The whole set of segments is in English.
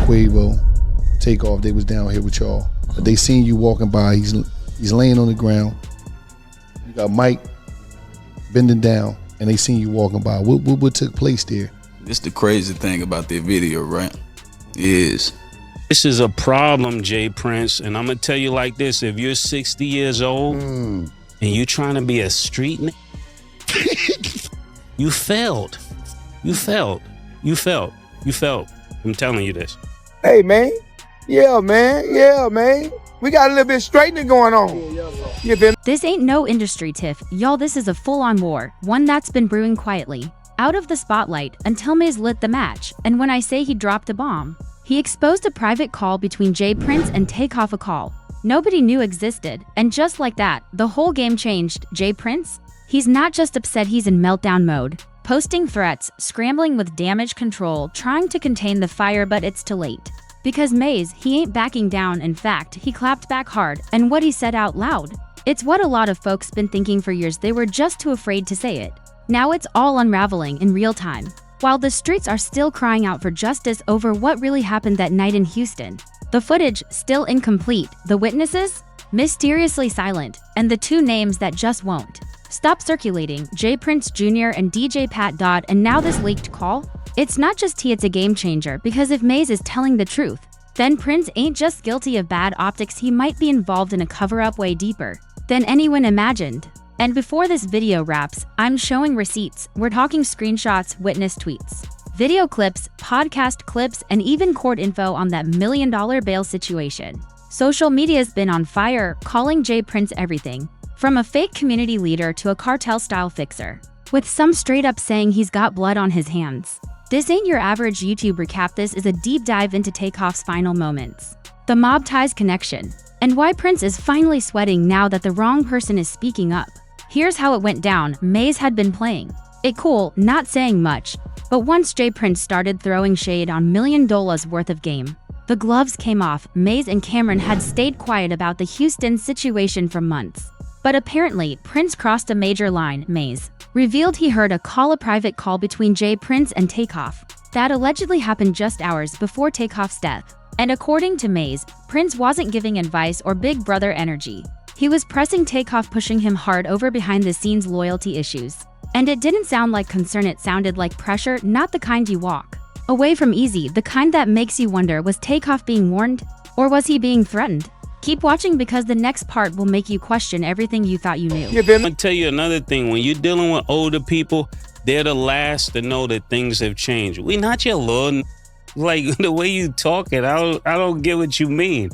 Quavo, Takeoff, they was down here with y'all. But they seen you walking by. He's laying on the ground. You got Mike bending down, and they seen you walking by. What took place there? This the crazy thing about that video, right? Is this is a problem, Jay Prince, and I'm gonna tell you like this: if you're 60 years old and you trying to be a street nigga, you failed. You failed. You failed. You failed. I'm telling you this. Hey, man. Yeah, man. Yeah, man. We got a little bit of straightening going on. This ain't no industry tiff. Y'all, this is a full-on war, one that's been brewing quietly, out of the spotlight, until Mase lit the match. And when I say he dropped a bomb, he exposed a private call between Jay Prince and Takeoff, a call nobody knew existed. And just like that, the whole game changed. Jay Prince? He's not just upset, he's in meltdown mode. Posting threats, scrambling with damage control, trying to contain the fire, but it's too late. Because Mase, he ain't backing down. In fact, he clapped back hard, and what he said out loud, it's what a lot of folks been thinking for years, they were just too afraid to say it. Now it's all unraveling in real time. While the streets are still crying out for justice over what really happened that night in Houston, the footage still incomplete, the witnesses mysteriously silent, and the two names that just won't stop circulating, Jay Prince Jr. and DJ Pat Dodd. And now this leaked call? It's not just tea, it's a game changer, because if Mase is telling the truth, then Prince ain't just guilty of bad optics, he might be involved in a cover-up way deeper than anyone imagined. And before this video wraps, I'm showing receipts. We're talking screenshots, witness tweets, video clips, podcast clips, and even court info on that $1 million bail situation. Social media's been on fire, calling Jay Prince everything from a fake community leader to a cartel-style fixer, with some straight up saying he's got blood on his hands. This ain't your average YouTube recap, this is a deep dive into Takeoff's final moments, the mob ties connection, and why Prince is finally sweating now that the wrong person is speaking up. Here's how it went down. Mase had been playing it cool, not saying much, but once Jay Prince started throwing shade on $1 million worth of game, the gloves came off. Mase and Cameron had stayed quiet about the Houston situation for months. But apparently, Prince crossed a major line. Mase revealed he heard a private call between Jay Prince and Takeoff that allegedly happened just hours before Takeoff's death. And according to Mase, Prince wasn't giving advice or big brother energy. He was pressing Takeoff, pushing him hard over behind-the-scenes loyalty issues. And it didn't sound like concern, it sounded like pressure, not the kind you walk away from easy, the kind that makes you wonder, was Takeoff being warned? Or was he being threatened? Keep watching, because the next part will make you question everything you thought you knew. I'm gonna tell you another thing. When you're dealing with older people, they're the last to know that things have changed. We not your little, like the way you talking, I don't get what you mean.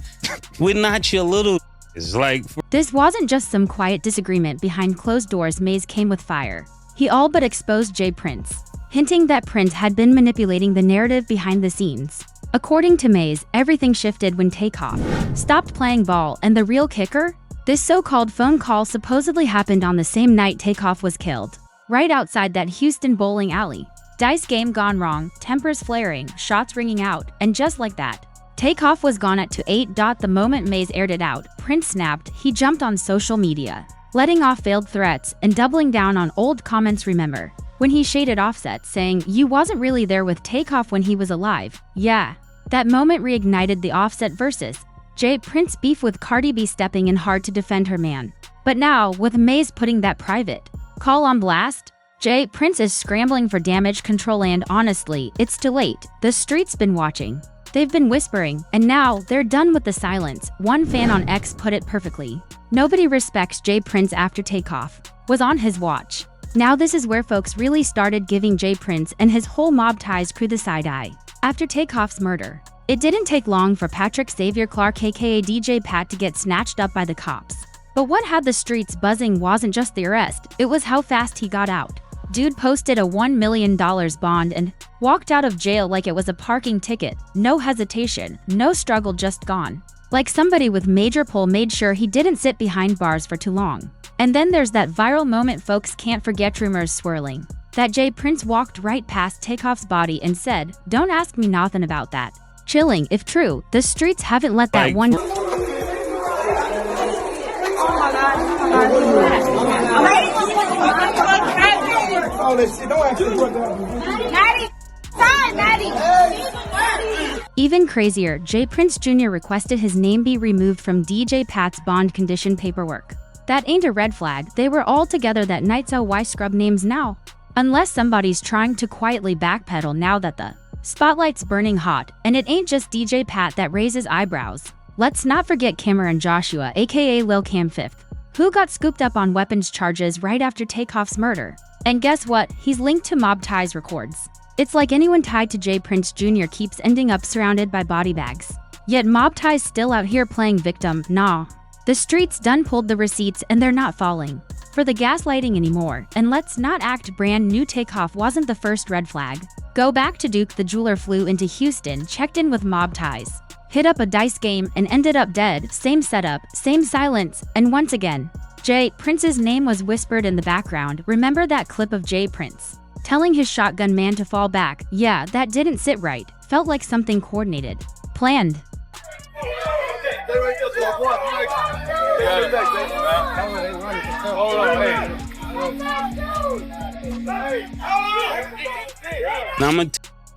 We're not your little. It's like this wasn't just some quiet disagreement behind closed doors. Mase came with fire. He all but exposed Jay Prince, hinting that Prince had been manipulating the narrative behind the scenes. According to Mase, everything shifted when Takeoff stopped playing ball, and the real kicker? This so-called phone call supposedly happened on the same night Takeoff was killed, right outside that Houston bowling alley. Dice game gone wrong, tempers flaring, shots ringing out, and just like that, Takeoff was gone at 8. The moment Mase aired it out, Prince snapped. He jumped on social media, letting off veiled threats and doubling down on old comments. Remember when he shaded Offset, saying, "You wasn't really there with Takeoff when he was alive." Yeah, that moment reignited the Offset versus Jay Prince beef, with Cardi B stepping in hard to defend her man. But now, with Mase putting that private call on blast, Jay Prince is scrambling for damage control, and honestly, it's too late. The street's been watching. They've been whispering, and now they're done with the silence. One fan on X put it perfectly: nobody respects Jay Prince after Takeoff was on his watch. Now this is where folks really started giving Jay Prince and his whole mob ties crew the side eye. After Takeoff's murder, it didn't take long for Patrick Xavier Clark, aka DJ Pat, to get snatched up by the cops. But what had the streets buzzing wasn't just the arrest, it was how fast he got out. Dude posted a $1 million bond and walked out of jail like it was a parking ticket. No hesitation, no struggle, just gone. Like somebody with major pull made sure he didn't sit behind bars for too long. And then there's that viral moment folks can't forget, rumors swirling that Jay Prince walked right past Takeoff's body and said, "Don't ask me nothing about that." Chilling. If true, the streets haven't let that one. Even crazier, J Prince Jr. requested his name be removed from DJ Pat's bond condition paperwork. That ain't a red flag, they were all together that night, so why scrub names now? Unless somebody's trying to quietly backpedal now that the spotlight's burning hot, and it ain't just DJ Pat that raises eyebrows. Let's not forget Cameron Joshua, aka Lil Cam Fifth, who got scooped up on weapons charges right after Takeoff's murder. And guess what? He's linked to Mob Ties records. It's like anyone tied to J Prince Jr. keeps ending up surrounded by body bags. Yet Mob Ties still out here playing victim. Nah. The streets done pulled the receipts and they're not falling for the gaslighting anymore. And let's not act brand new. Takeoff wasn't the first red flag. Go back to Duke the jeweler flew into Houston, checked in with Mob Ties, hit up a dice game and ended up dead. Same setup, same silence, and once again, J Prince's name was whispered in the background. Remember that clip of J Prince telling his shotgun man to fall back? Yeah, that didn't sit right. Felt like something coordinated, planned.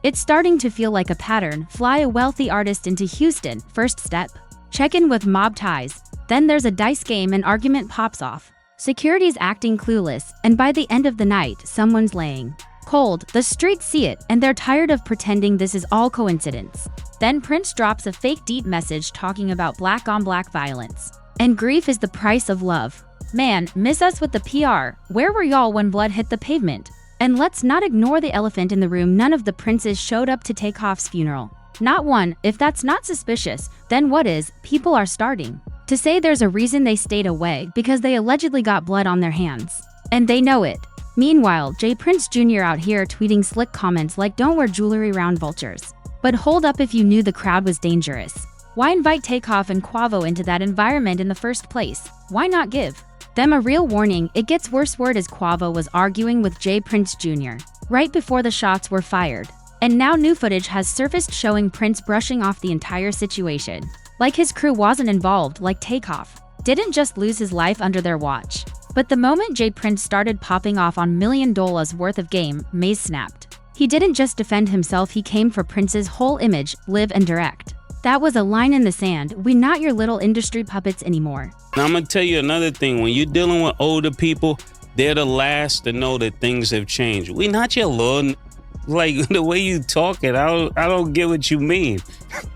It's starting to feel like a pattern. Fly a wealthy artist into Houston, first step. Check in with Mob Ties. Then there's a dice game and argument pops off. Security's acting clueless, and by the end of the night, someone's laying cold. The streets see it, and they're tired of pretending this is all coincidence. Then Prince drops a fake deep message talking about black-on-black violence. And grief is the price of love. Man, miss us with the PR. Where were y'all when blood hit the pavement? And let's not ignore the elephant in the room. None of the princes showed up to Takeoff's funeral. Not one. If that's not suspicious, then what is? People are starting to say there's a reason they stayed away, because they allegedly got blood on their hands. And they know it. Meanwhile, J Prince Jr. out here tweeting slick comments like "Don't wear jewelry around vultures." But hold up, if you knew the crowd was dangerous, why invite Takeoff and Quavo into that environment in the first place? Why not give them a real warning? It gets worse. Word as Quavo was arguing with J Prince Jr. right before the shots were fired. And now new footage has surfaced showing Prince brushing off the entire situation. Like his crew wasn't involved, like Takeoff didn't just lose his life under their watch. But the moment J Prince started popping off on $1 million worth of game, Mase snapped. He didn't just defend himself, he came for Prince's whole image, live and direct. That was a line in the sand. We not your little industry puppets anymore. Now I'm gonna tell you another thing. When you're dealing with older people, they're the last to know that things have changed. We not your little, like the way you talking, I don't get what you mean.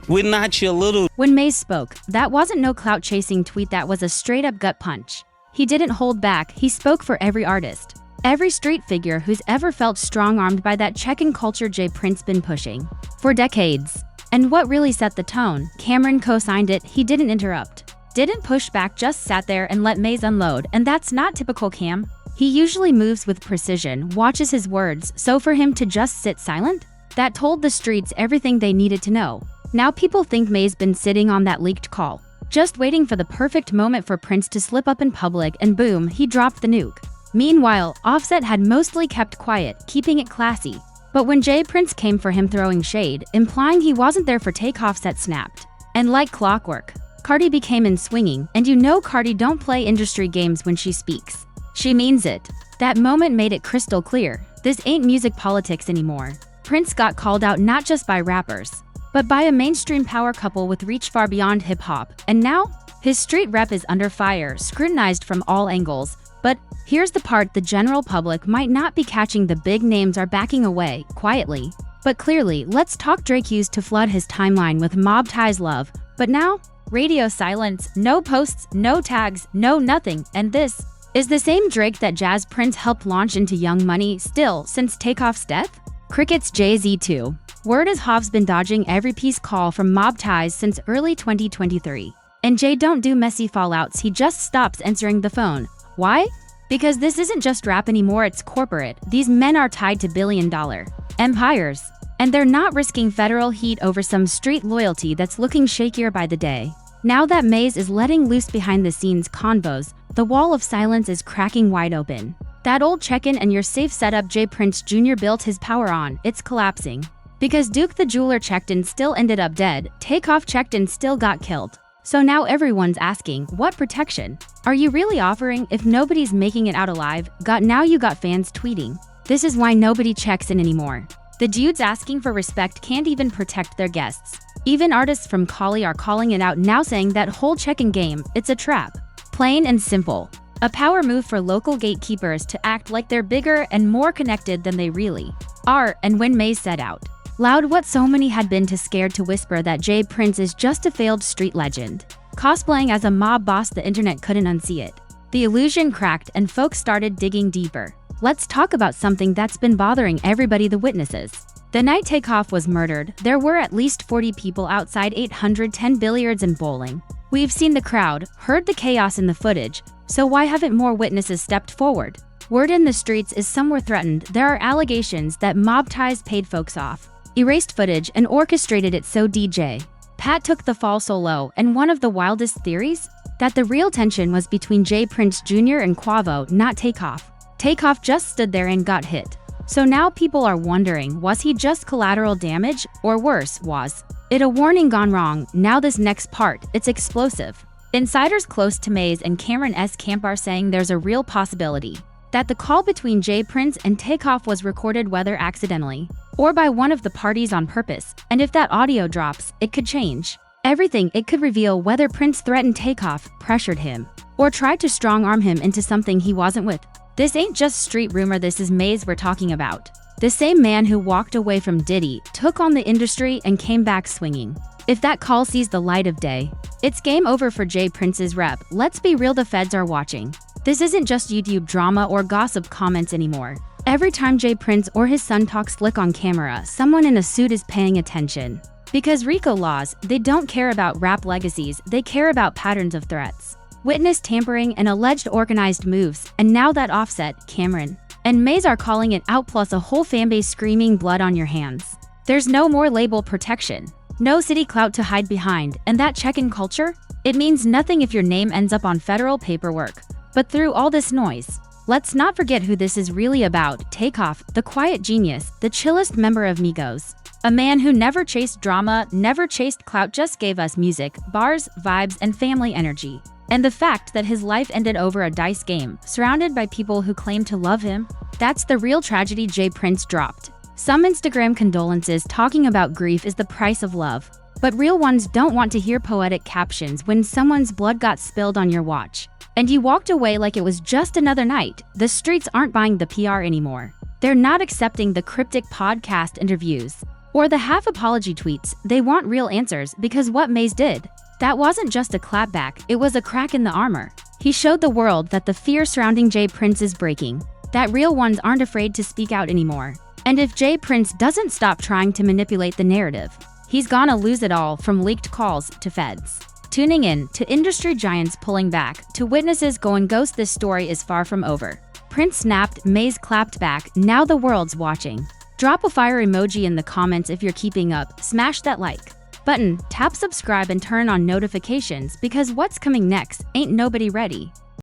We're not your little. When Mase spoke, that wasn't no clout chasing tweet, that was a straight up gut punch. He didn't hold back, he spoke for every artist, every street figure who's ever felt strong-armed by that check-in culture J Prince been pushing for decades. And what really set the tone? Cameron co-signed it. He didn't interrupt, didn't push back, just sat there and let Mase unload. And that's not typical Cam. He usually moves with precision, watches his words, so for him to just sit silent, that told the streets everything they needed to know. Now people think Mase been sitting on that leaked call, just waiting for the perfect moment for Prince to slip up in public, and boom, he dropped the nuke. Meanwhile, Offset had mostly kept quiet, keeping it classy. But when J Prince came for him, throwing shade, implying he wasn't there for Takeoff, set snapped. And like clockwork, Cardi B came in swinging, and you know Cardi don't play industry games when she speaks. She means it. That moment made it crystal clear. This ain't music politics anymore. Prince got called out not just by rappers, but by a mainstream power couple with reach far beyond hip-hop. And now, his street rep is under fire, scrutinized from all angles. But here's the part the general public might not be catching: the big names are backing away, quietly but clearly. Let's talk Drake used to flood his timeline with Mob Ties love, but now, radio silence, no posts, no tags, no nothing. And this is the same Drake that Jazz Prince helped launch into Young Money still since Takeoff's death? Crickets. Jay-Z too. Word is Hov's been dodging every peace call from Mob Ties since early 2023. And Jay don't do messy fallouts, he just stops answering the phone. Why? Because this isn't just rap anymore, it's corporate. These men are tied to billion-dollar empires, and they're not risking federal heat over some street loyalty that's looking shakier by the day. Now that Mase is letting loose behind-the-scenes convos, the wall of silence is cracking wide open. That old check-in and your safe setup J Prince Jr. built his power on, it's collapsing. Because Duke the jeweler checked in, still ended up dead. Takeoff checked in, still got killed. So now everyone's asking, what protection are you really offering if nobody's making it out alive? Now you got fans tweeting, this is why nobody checks in anymore. The dudes asking for respect can't even protect their guests. Even artists from Cali are calling it out now, saying that whole check-in game, it's a trap. Plain and simple. A power move for local gatekeepers to act like they're bigger and more connected than they really are. And when Mase said out loud what so many had been too scared to whisper, that J Prince is just a failed street legend, cosplaying as a mob boss, the internet couldn't unsee it. The illusion cracked and folks started digging deeper. Let's talk about something that's been bothering everybody: the witnesses. The night Takeoff was murdered, there were at least 40 people outside 810 billiards and bowling. We've seen the crowd, heard the chaos in the footage, so why haven't more witnesses stepped forward? Word in the streets is some were threatened. There are allegations that mob ties paid folks off, erased footage, and orchestrated it so DJ Pat took the fall so low. And one of the wildest theories? That the real tension was between J Prince Jr. and Quavo, not Takeoff. Takeoff just stood there and got hit. So now people are wondering, was he just collateral damage? Or worse, was it a warning gone wrong? Now this next part, it's explosive. Insiders close to Mase and Cameron's camp are saying there's a real possibility that the call between J Prince and Takeoff was recorded, whether accidentally or by one of the parties on purpose. And if that audio drops, it could change everything. It could reveal whether Prince threatened Takeoff, pressured him, or tried to strong-arm him into something he wasn't with. This ain't just street rumor, this is Mase we're talking about. The same man who walked away from Diddy, took on the industry, and came back swinging. If that call sees the light of day, it's game over for J Prince's rep. Let's be real, the feds are watching. This isn't just YouTube drama or gossip comments anymore. Every time J Prince or his son talks slick on camera, someone in a suit is paying attention. Because RICO laws, they don't care about rap legacies, they care about patterns of threats, witness tampering, and alleged organized moves. And now that Offset, Cameron, and Mase are calling it out, plus a whole fanbase screaming blood on your hands. There's no more label protection, no city clout to hide behind, and that check-in culture? It means nothing if your name ends up on federal paperwork. But through all this noise, let's not forget who this is really about: Takeoff, the quiet genius, the chillest member of Migos. A man who never chased drama, never chased clout, just gave us music, bars, vibes, and family energy. And the fact that his life ended over a dice game, surrounded by people who claim to love him, that's the real tragedy J Prince dropped. Some Instagram condolences talking about grief is the price of love, but real ones don't want to hear poetic captions when someone's blood got spilled on your watch, and you walked away like it was just another night. The streets aren't buying the PR anymore. They're not accepting the cryptic podcast interviews or the half-apology tweets. They want real answers, because what Mase did, that wasn't just a clapback, it was a crack in the armor. He showed the world that the fear surrounding J Prince is breaking, that real ones aren't afraid to speak out anymore. And if J Prince doesn't stop trying to manipulate the narrative, he's gonna lose it all, from leaked calls to feds tuning in, to industry giants pulling back, to witnesses going ghost. This story is far from over. Prince snapped, Mase clapped back, now the world's watching. Drop a fire emoji in the comments if you're keeping up, smash that like button, tap subscribe, and turn on notifications, because what's coming next ain't nobody ready.